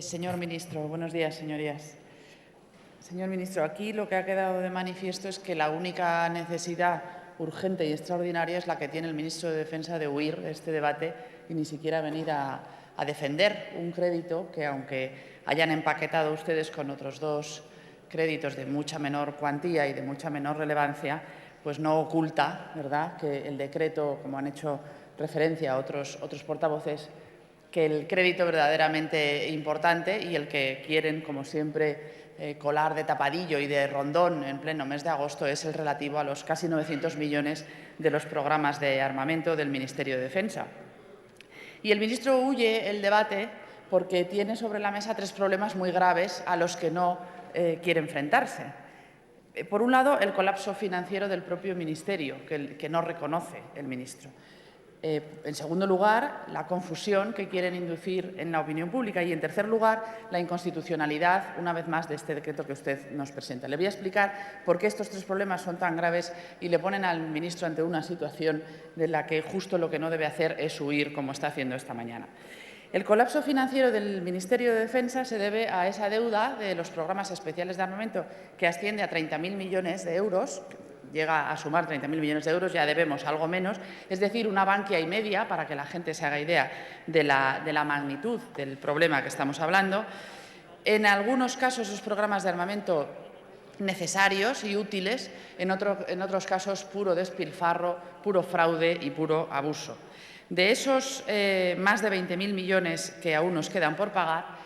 Señor ministro, buenos días, señorías. Señor ministro, aquí lo que ha quedado de manifiesto es que la única necesidad urgente y extraordinaria es la que tiene el ministro de Defensa de huir de este debate y ni siquiera venir a defender un crédito que, aunque hayan empaquetado ustedes con otros dos créditos de mucha menor cuantía y de mucha menor relevancia, pues no oculta, ¿verdad?, que el decreto, como han hecho referencia a otros portavoces, que el crédito verdaderamente importante y el que quieren, como siempre, colar de tapadillo y de rondón en pleno mes de agosto es el relativo a los casi 900 millones de los programas de armamento del Ministerio de Defensa. Y el ministro huye el debate porque tiene sobre la mesa tres problemas muy graves a los que no quiere enfrentarse. Por un lado, el colapso financiero del propio Ministerio, que no reconoce el ministro. En segundo lugar, la confusión que quieren inducir en la opinión pública y, en tercer lugar, la inconstitucionalidad, una vez más, de este decreto que usted nos presenta. Le voy a explicar por qué estos tres problemas son tan graves y le ponen al ministro ante una situación de la que justo lo que no debe hacer es huir, como está haciendo esta mañana. El colapso financiero del Ministerio de Defensa se debe a esa deuda de los programas especiales de armamento, que asciende a 30.000 millones de euros, llega a sumar 30.000 millones de euros, ya debemos algo menos, es decir, una Bankia y media, para que la gente se haga idea de la magnitud del problema que estamos hablando. En algunos casos, esos programas de armamento necesarios y útiles, en otros casos, puro despilfarro, puro fraude y puro abuso. De esos más de 20.000 millones que aún nos quedan por pagar,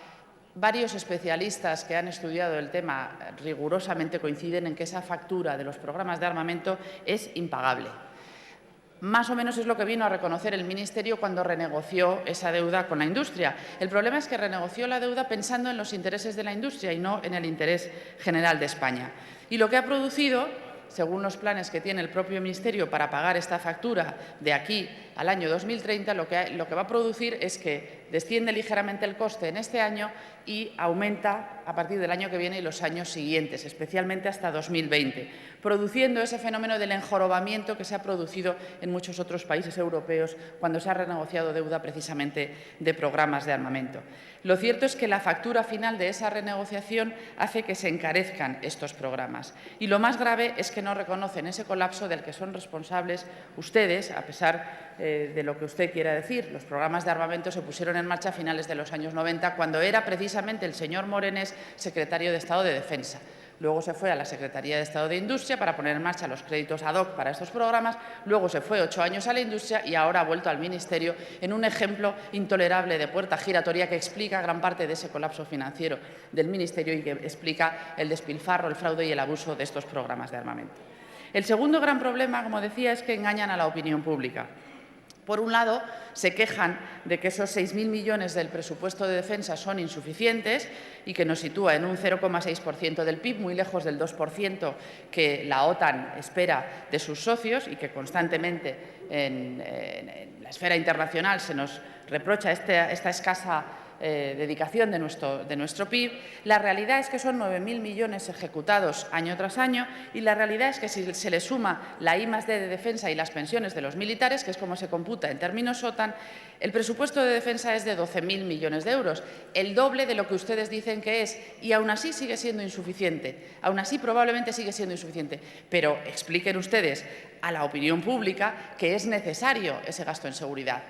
varios especialistas que han estudiado el tema rigurosamente coinciden en que esa factura de los programas de armamento es impagable. Más o menos es lo que vino a reconocer el Ministerio cuando renegoció esa deuda con la industria. El problema es que renegoció la deuda pensando en los intereses de la industria y no en el interés general de España. Y lo que ha producido, según los planes que tiene el propio Ministerio para pagar esta factura de aquí al año 2030, lo que va a producir es que desciende ligeramente el coste en este año y aumenta a partir del año que viene y los años siguientes, especialmente hasta 2020, produciendo ese fenómeno del enjorobamiento que se ha producido en muchos otros países europeos cuando se ha renegociado deuda precisamente de programas de armamento. Lo cierto es que la factura final de esa renegociación hace que se encarezcan estos programas. Y lo más grave es que no reconocen ese colapso del que son responsables ustedes, a pesar de lo que usted quiera decir. Los programas de armamento se pusieron en marcha a finales de los años 90, cuando era precisamente el señor Morenés secretario de Estado de Defensa. Luego se fue a la Secretaría de Estado de Industria para poner en marcha los créditos ad hoc para estos programas, luego se fue 8 años a la industria y ahora ha vuelto al Ministerio en un ejemplo intolerable de puerta giratoria que explica gran parte de ese colapso financiero del Ministerio y que explica el despilfarro, el fraude y el abuso de estos programas de armamento. El segundo gran problema, como decía, es que engañan a la opinión pública. Por un lado, se quejan de que esos 6.000 millones del presupuesto de defensa son insuficientes y que nos sitúa en un 0,6% del PIB, muy lejos del 2% que la OTAN espera de sus socios y que constantemente en la esfera internacional se nos reprocha esta escasa dedicación de nuestro PIB. La realidad es que son 9.000 millones ejecutados año tras año y la realidad es que si se le suma la I+D de defensa y las pensiones de los militares, que es como se computa en términos OTAN, el presupuesto de defensa es de 12.000 millones de euros, el doble de lo que ustedes dicen que es, y aún así sigue siendo insuficiente, aún así probablemente sigue siendo insuficiente. Pero expliquen ustedes a la opinión pública que es necesario ese gasto en seguridad.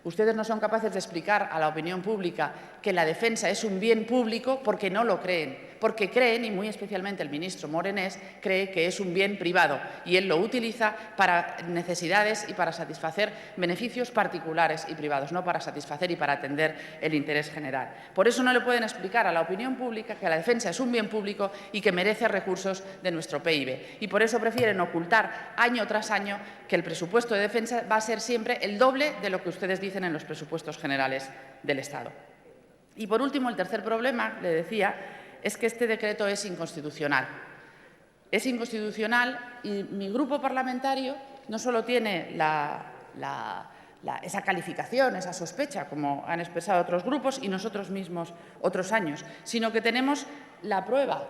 Ustedes no son capaces de explicar a la opinión pública que la defensa es un bien público porque no lo creen, porque creen, y muy especialmente el ministro Morenés, cree que es un bien privado y él lo utiliza para necesidades y para satisfacer beneficios particulares y privados, no para satisfacer y para atender el interés general. Por eso no le pueden explicar a la opinión pública que la defensa es un bien público y que merece recursos de nuestro PIB. Y por eso prefieren ocultar año tras año que el presupuesto de defensa va a ser siempre el doble de lo que ustedes dicen en los presupuestos generales del Estado. Y, por último, el tercer problema, le decía, es que este decreto es inconstitucional. Es inconstitucional y mi grupo parlamentario no solo tiene esa calificación, esa sospecha, como han expresado otros grupos y nosotros mismos otros años, sino que tenemos la prueba.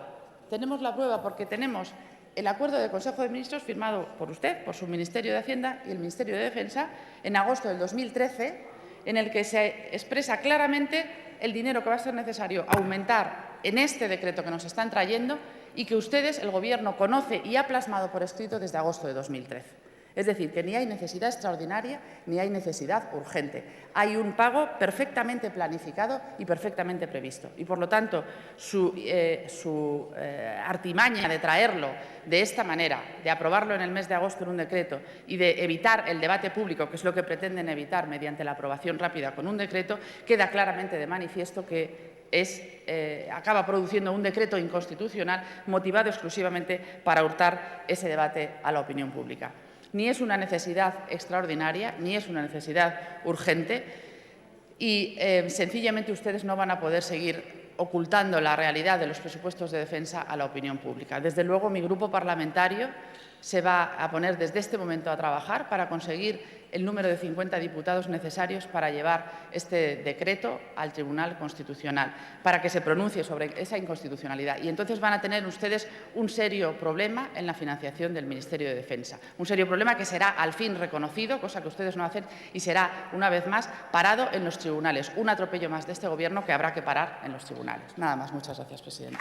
Tenemos la prueba porque tenemos el acuerdo del Consejo de Ministros firmado por usted, por su Ministerio de Hacienda y el Ministerio de Defensa, en agosto del 2013, en el que se expresa claramente el dinero que va a ser necesario aumentar en este decreto que nos están trayendo y que ustedes, el Gobierno, conoce y ha plasmado por escrito desde agosto de 2013. Es decir, que ni hay necesidad extraordinaria ni hay necesidad urgente. Hay un pago perfectamente planificado y perfectamente previsto. Y, por lo tanto, su artimaña de traerlo de esta manera, de aprobarlo en el mes de agosto en un decreto y de evitar el debate público, que es lo que pretenden evitar mediante la aprobación rápida con un decreto, queda claramente de manifiesto que acaba produciendo un decreto inconstitucional motivado exclusivamente para hurtar ese debate a la opinión pública. Ni es una necesidad extraordinaria, ni es una necesidad urgente y sencillamente ustedes no van a poder seguir ocultando la realidad de los presupuestos de defensa a la opinión pública. Desde luego, mi grupo parlamentario se va a poner desde este momento a trabajar para conseguir el número de 50 diputados necesarios para llevar este decreto al Tribunal Constitucional, para que se pronuncie sobre esa inconstitucionalidad. Y entonces van a tener ustedes un serio problema en la financiación del Ministerio de Defensa. Un serio problema que será al fin reconocido, cosa que ustedes no hacen, y será, una vez más, parado en los tribunales. Un atropello más de este Gobierno que habrá que parar en los tribunales. Nada más. Muchas gracias, presidenta.